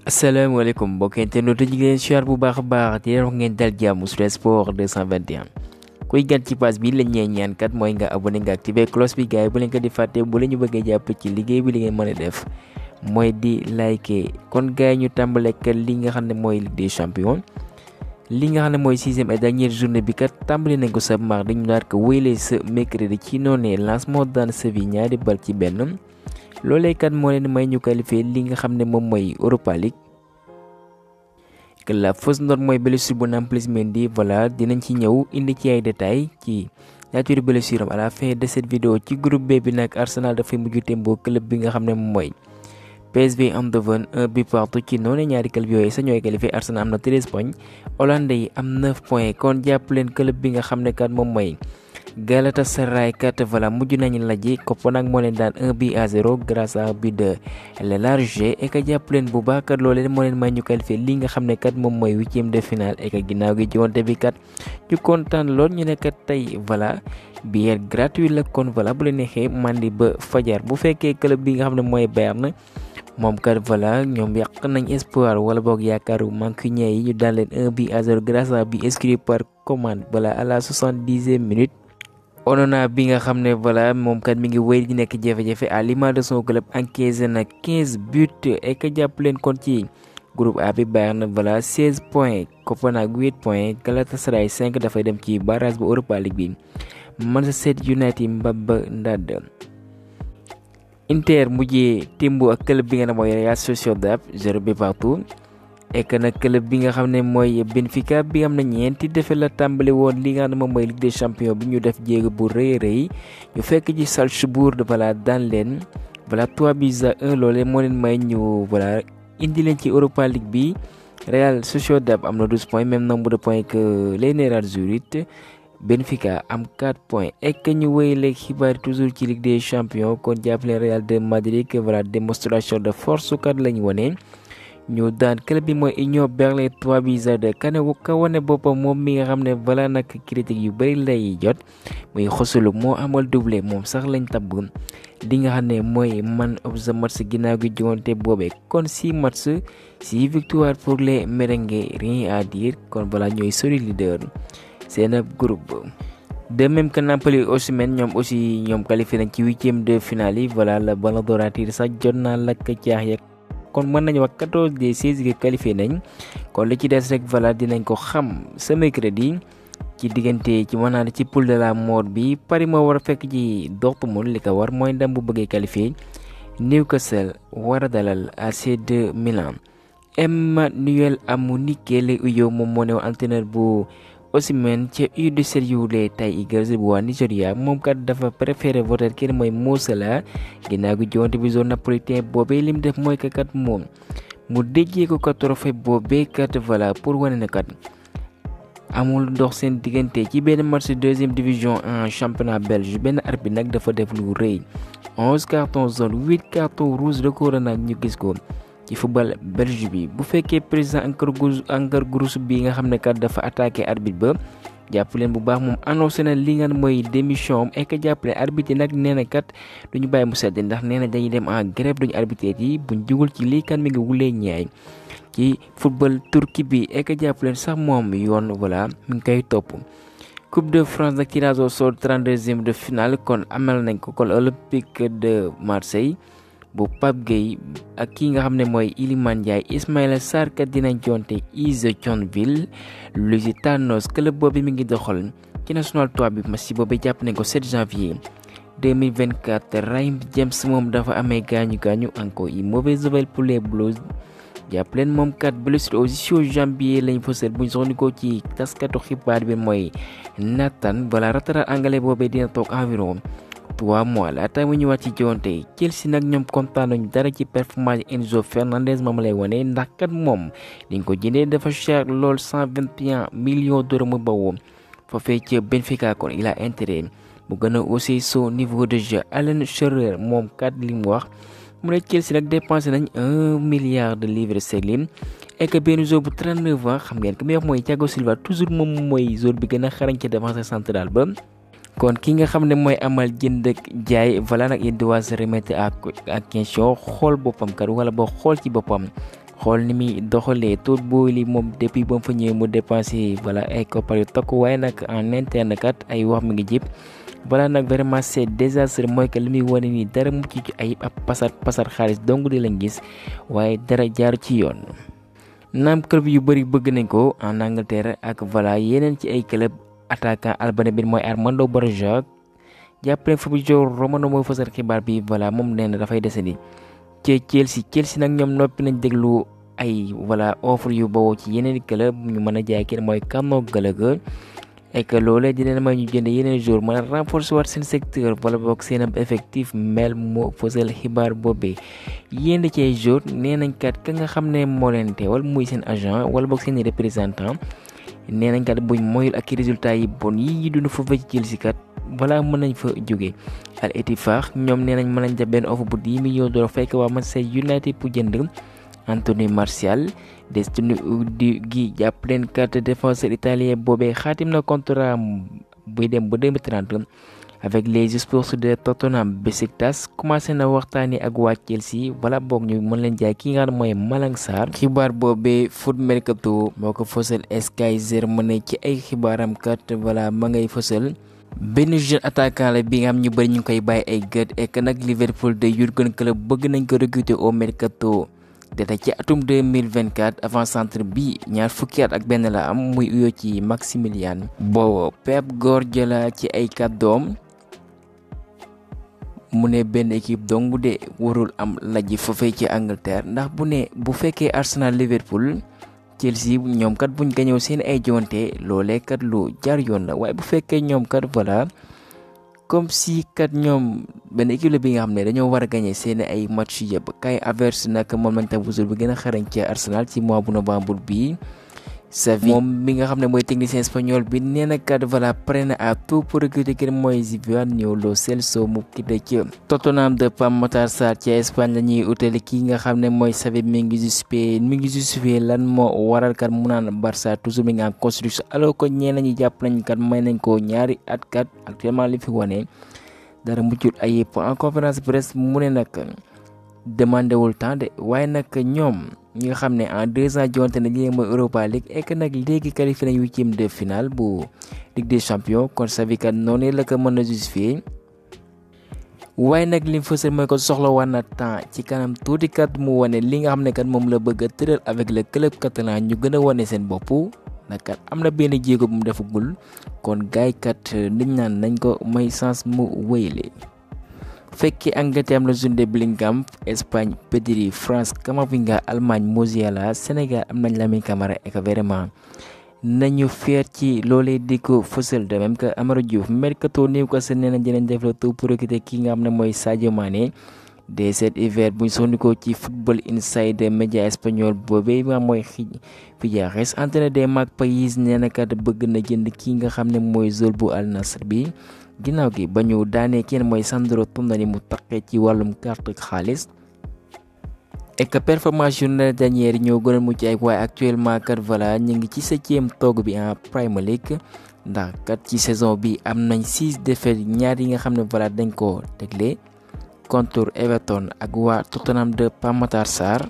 asalaamaaleykum mbokk internet ñu ngi leen siyaar bu baax a baax di leen wax ngeen dal jàmm sur sport 221 kuy gan ci page bi lañ ñaan kat mooy nga abonné nga activé cloche bi gars yi bu leen ko di fàtte bu la ñu bëggee jàpp ci liggéey bi li ngeen mën a def mooy di liker kon gars yi ñu tàmbale kat li nga xam ne mooy Ligue des champions li nga xam ne mooy 6e et dernière journée bi kat tàmbali nañ ko sa mardi dañu daal ko wéyale sa mercredi ci noonee lancement daan Séville ñaari bal ci benn loolee kat moo leen may ñu qualifié li nga xam ne moom mooy Europa League que la fausse note mooy blessure bu Nampalys Mendy voilà dinañ ci ñëw indi ci ay détails ci nature blessure am à la fin de cette vidéo ci groupe B bi nag Arsenal dafay mujj tembo club bi nga xam ne moom mooy PSV Eindhoven 1 but partout ci noonu ñaari club yooyu sa ñooy qualifié Arsenal am na 13 points Hollande yi am 9 points kon jàpp leen club bi nga xam ne kat moom mooy Galatasaray kat voilà mujj nañu laji Copenhague moo leen daan 1-0 grâce à but de Large et que jàpp leen bu baax kat loolee moo leen may ñu qualifié li nga xam ne kat moom mooy 8e de finale et que ginnaaw gi jiwante bi kat ñu kontaan lool ñu ne kat tey voilà billet gratuit la kon voilà bu leen neexee mandi ba fajar bu fekkee club bi nga xam ne mooy Bayern moom kat voilà ñoom yàq nañ espoir wala boog yaakaaru mancunien yi ñu daan leen 1-0 grâce à but inscrit par commande voilà à la 70e minute. Onana bi nga xam ne voilà moom kat mi ngi wéy di nekk jafe-jafe à l'image de son club encaissé na 15 buts et que jàpp leen kon ci groupe A bi Bayern voilà 16 points Copenhague 8 points Galatasaray 5 dafay dem ci barrage bu Europa League bi Manchester United mbaba ndad Inter mujjee timbu ak club bi nga ne mooy Real Sociedad 0 but partout et que nag club bi nga xam ne mooy Benfica bi am na ñeenti defe la tàmbali woon li nga xam ne moom mooy Ligue des champions bi ñu def jéego bu rëy rëy ñu fekk ci Salzbourg voilà daan leen voilà 3-1 loolee moo leen may ñu voilà indi leen ci Europa League bi Real Sociedad am na 12 points même nombre de points que les Zurich Benfica am 4 points et que ñu wéyale xibaar toujours ci Ligue des champions kon jàppale Real de Madrid que voilà démonstration de force kat lañu wone ñu daan club bi mooy Union Berlin 3-2 ka wane boppam moom mi nga xam ne voilà nag critique yu bëri lay jot muy xosulu moo amal doublé moom sax lañ tabb li nga xam ne mooy man of the match ginnaaw gi joŋante boobee kon 6 match 6 victoire pour les merengues rien à dire kon voilà ñooy solide leader seen ab groupe. de même que Napoli aussi ñoom ñoom qualifié nañ ci 8e de finale yi voilà la Ballon d'Or sax jot naa lakk caax ya kon mën nañu wax 14 des 16 yi qualifié nañ kon li ci des rek voilà dinañ ko xam ce mercredi ci diggante ci mën naa ci poule de la mort bi Paris moo war a fekk ci Dortmund li ko war mooy ndam bu bëggee qualifié Newcastle war a dalal AC de Milan Emmanuel Amunike la uyoo moom moo ne entraîneur bu Osimhen ca U17 yu les Tigers bu waa Nigeria moom kat dafa préféré voter kenn mooy Mo Salah ginnaaw gi joŋante bi zone napolitain boobee lim def mooy kat moom mu déjee ko kat trophée boobee kat voilà pour wane ne kat amul ndox seen diggante ci benn match 2e division en championnat belge benn arbitre nag dafa def lu rëy 11 cartons jaune 8 cartons rouge record nag ñu gis ko ci football belge bi bu fekkee président Angar Group bi nga xam ne kat dafa attaqué arbitre ba jàpp leen bu baax moom annoncé na li nga mooy démission am et que jàpp leen arbitre nag nee na kat duñu bàyyi mu sedd ndax nee na dañuy dem en grève duñu arbitre yi buñ jugul ci lii kan mi ngi wulee ñaay ci football turki bi et que jàpp leen sax moom yoon voilà mi ngi koy topp. Coupe de France nag tirage au sort 32e de finale kon amal nañ ko kon Olympique de Marseille bu Pape Gueye ak ki nga xam ne mooy Iliman Ndiaye Ismaïla Sarr kat dinañ jonte Ise Thionville Lusitanos club boobu mi ngi doxal ci national 3 bi match boobu jàpp nañ ko 7 janvier 2024 Raheem James moom dafa amee gaañu encore une mauvaise nouvelle pour les Blues jàpp leen moom kat blessure aux ischio-jambiers lañ fësal buñ soxnikoo ci taskatu xibaar bi mooy Nathan voilà latéral anglais boobee dina toog environ 3 mois laata mu ñëwaat ci joŋante Chelsea nag ñoom kontaan nañu dara ci performance Enzo Fernandez moom lay wane ndax kat moom liñ ko jëndee dafa cher lool 121 millions d'euros mu bawoo foofee ca Benfica kon il a intérêt mu gën a aussi son niveau de jeu Alan Shearer moom kat li mu wax mu ne Chelsea nag dépensé nañ 1 milliard de livres sterling et que benn joueur bu 39 ans xam ngeen ki muy wax mooy Thiago Silva toujours moom mooy joueur bi gën a xarañ ca défense centrale ba. kon ki nga xam ne mooy amal jënd ak jaay voilà nag il doit se remettre à question xool boppam kat wala boo xool ci boppam xool ni muy doxalee tout booy li moom depuis ba mu fa ñëwee mu dépensé voilà ay koppar yu takku waaye nag en interne kat ay wax mi ngi jib voilà nag vraiment c'est désastre mooy que li muy wane nii dara mucc ci ay ab pasar xaalis dong di lañ gis waaye dara jaar ci yoon. naam club yu bëri bëgg nañ ko en Angleterre ak voilà yeneen ci ay club attaquant albanais bi mooy Armando Broja jàppale Fabrizio Romano moo fësal xibaar bi voilà moom nee na dafay desandi ci Chelsea nag ñoom noppi nañ déglu ay voilà offre yu bawoo ci yeneen club ñu mën a jaay kii mooy Conor Gallagher et que loolee dina may ñu jënd yeneen joueurs mën a renforcer waat seen secteur wala boog seen ab effectif mel moo fësal xibaar boobee yéen ci ay joueurs nee nañ kat ka nga xam ne moo leen teewal muy seen agent wala boog seen représentant nee nañ kat buñ moyul ak résultat yi bon yi dund foofu ci Chelsea kat voilà mën nañ fa jóge Al Ettifaq ñoom nee nañ mën nañ def benn offre bu 10 millions d'euros fekk waa Manchester United pour jënd Anthony Martial Destiny gi jàpp leen carte défenseur italien boobee xaatim na contrat buy dem ba 2030 avec les Spurs de Tottenham. Besiktas commencé na waxtaani ak waa Chelsea wala boog ñu mën leen jaay ki nga xam mooy Malang Sarr. xibaar boobee Foot Mercato moo ko fësal Sky Germany ci ay xibaaram kat voilà ma ngay fësal benn jeune attaquant la bi nga xam ñu bëri ñu koy bàyyi ay gët et que nag Liverpool de Jurgen Klopp bëgg nañ ko recruter au mercato data ci atum 2024 avant centre bi ñaar fukki at ak benn la am muy uyoo ci Maximilian boobu Pep Guardiola ci ay kàddoom mu ne benn équipe dong de warul am lajji foofee ci Angleterre ndax bu fekkee Arsenal Liverpool Chelsea ñoom kat buñ gañëw seen ay jonte loolee kat lu jaar yoon la waaye bu fekkee ñoom kat voilà comme si kat ñoom benn équipe la bi nga xam ne dañoo war a gagné seen ay match yëpp Kai Havertz nag moom lañ tax bu gën a xarañ ci Arsenal ci mois bu novembre bii Xavi moom mi nga xam ne mooy technicien espagnol bi nee na kat voilà pare na à tout pour recruter kenn mooy Giovanni Lo Celso mu quitté ci Tottenham de Pape Matar Sarr ci Espagne la ñuy utali kii nga xam ne mooy Xavi mi ngi justifié lan moo waral kat mu naan Barça toujours mi ngi en construction alors que ñeneen ñi jàpp nañ kat may nañ ko ñaari at kat actuellement li fi wane dara muccul ay en conférence presse mu ne nag demandé wul temps de waaye nag ñoom ñi nga xam ne en 2 ans jonte na li mooy Europa League et que nag léegi qualifié nañ 8e de finale bu Ligue des Champions kon Xavi kat noonu la ko mën a justifier waaye nag li mu fësal mooy ko soxla war na temps ci kanam tuuti kat mu wane li nga xam ne kat moom la bëgg a tëral avec le club catalan ñu gën a wane seen bopp nag kat am na benn jéego bu mu defagul kon gaay kat niñ naan nañ ko may chance mu wéyle fekki Angleterre am la Jude Bellingham Espagne Pedri France Camavinga Allemagne Musiala Sénégal am nañ Lamine Camara et que vraiment nañu fier ci loolee di ko fësal de même que Amara Diouf mercato Newcastle nee na dinañ def le tout pour recruter ki nga xam ne mooy Sadio Mané de cet hiver buñ soxnikoo ci Football Insider média espagnol boobee ma mooy Fijares entraîneur des Magpies nee na kat bëgg na jënd ki nga xam ne mooy Zol bu Al Nassr bi ginnaaw gi ba ñu daanee kenn mooy Sandro Tonali mu taqee ci wàllum carte xaalis et que performance yu na dernière ñoo gën a mucc ay waaye actuellement kat voilà ñu ngi ci 7e toog bi en Premier League ndax kat ci saison bi am nañ 6 défaites ñaar yi nga xam ne voilà dañ ko tegle contre Everton ak waa Tottenham de Pape Matar Sarr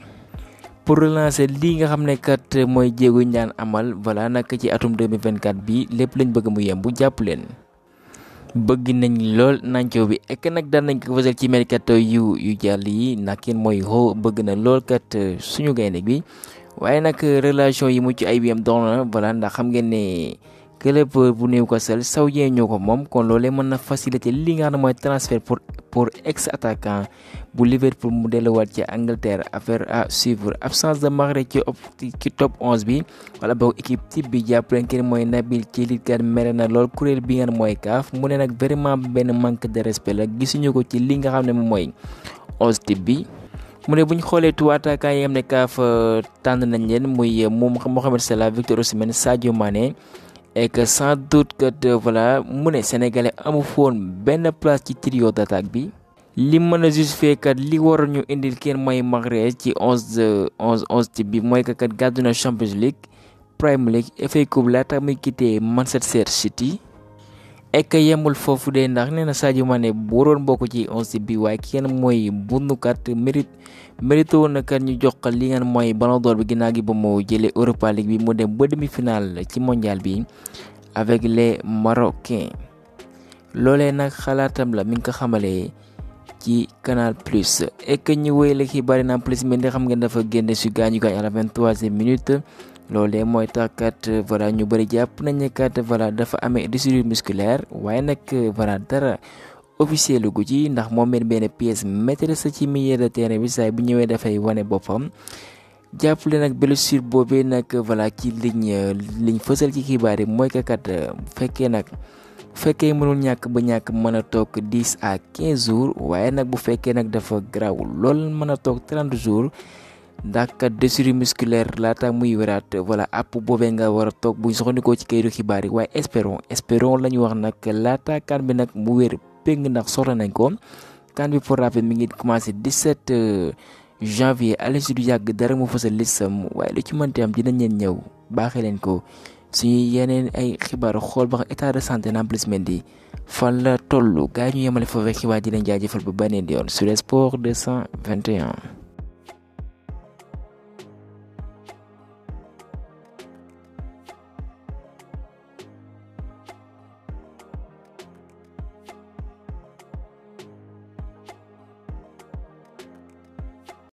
pour relancer lii nga xam ne kat mooy jéego ñu daan amal voilà nag ci atum 2024 bi lépp lañ bëgg mu yem bu jàpp leen bëgg nañ lool nancoo bi ek nag daan nañ ko fësal ci mercato yu jàll yi nag kenn mooy bëgg na lool kat suñu gaynde bi waaye nag relation yi mucc ay biyam dox na voilà ndax xam ngeen ne club bu Newcastle saoudien ñoo ko moom kon loolee mën na faciliter li nga xam ne mooy transfert pour ex attaquant bu Liverpool mu delluwaat ci Angleterre affaire à suivre absence de Mahrez ci top 11 bi wala boog équipe type bi jàpp leen kenn mooy Nabil Keita kat mere na lool kuréel bi nga mooy CAF mu ne nag vraiment benn manque de respect la gisuñu ko ci li nga xam ne moom mooy 11 type bi. mu ne bu ñu xoolee tout attaquant yi nga xam ne CAF tànn nañ leen muy Mohamed Salah Victor Osimhen Sadio Mané. et que sans doute que voilà mu ne sénégalais amu foon benn place ci trio d'attaque bi li mën a justifier kat li waroon ñu indil kenn mooy Mahrez ci 11 type bi mooy que kat gàddu na Champions League Premier League FA Cup laata muy quitté Manchester City ek yemul foofu de ndax nee na Sadio Mané bu doon bokk ci 11 bi waaye kenn mooy bundukat mérite woon na kat ñu jox ko li ngeen mooy Ballon d'Or bi ginnaaw gi ba mu jëlee Europa League bi mu dem ba demi-finale ci mondial bi avec les Marocains loolee nag xalaatam la mi ngi ko xamalee ci Canal Plus ek ñu wéyale xibaar Nampalys Mendy xam ngeen dafa génne si gaañu à la 23e minute loolee mooy tax kat voilà ñu bëri jàpp nañ ne kat voilà dafa amee déchirure musculaire waaye nag voilà dara officiel gu ci ndax moom benn pièce maîtresse ci milieu de terrain bi saa bu ñëwee dafay wane boppam jàppale nag blessure boobee nag voilà ci liñ fësal ci xibaar yi mooy que kat fekkee mënul ñàkk ba ñàkk mën a toog 10 à 15 jours waaye nag bu fekkee nag dafa garaawul lool mën a toog 30 jours. ndax kat déchirure musculaire laata muy wéraat voilà app boobee nga war a toog buñ soxandikoo ci kayitu xibaar yi waaye espérons la ñu wax nag laata kan bi nag mu wér péng ndax soxla nañ ko kan bi pour rappel mi ngi commencé 17 janvier allez si du yàgg dara mu fësal listam waaye lu ci mënti am dinañ leen ñëw baaxee leen ko suñu yeneen ay xibaar xool ba état de santé Nampalys Mendy fan la toll gaa ñu yemale foofee xibaar di leen jaajëfal ba beneen yoon sur le sport 221.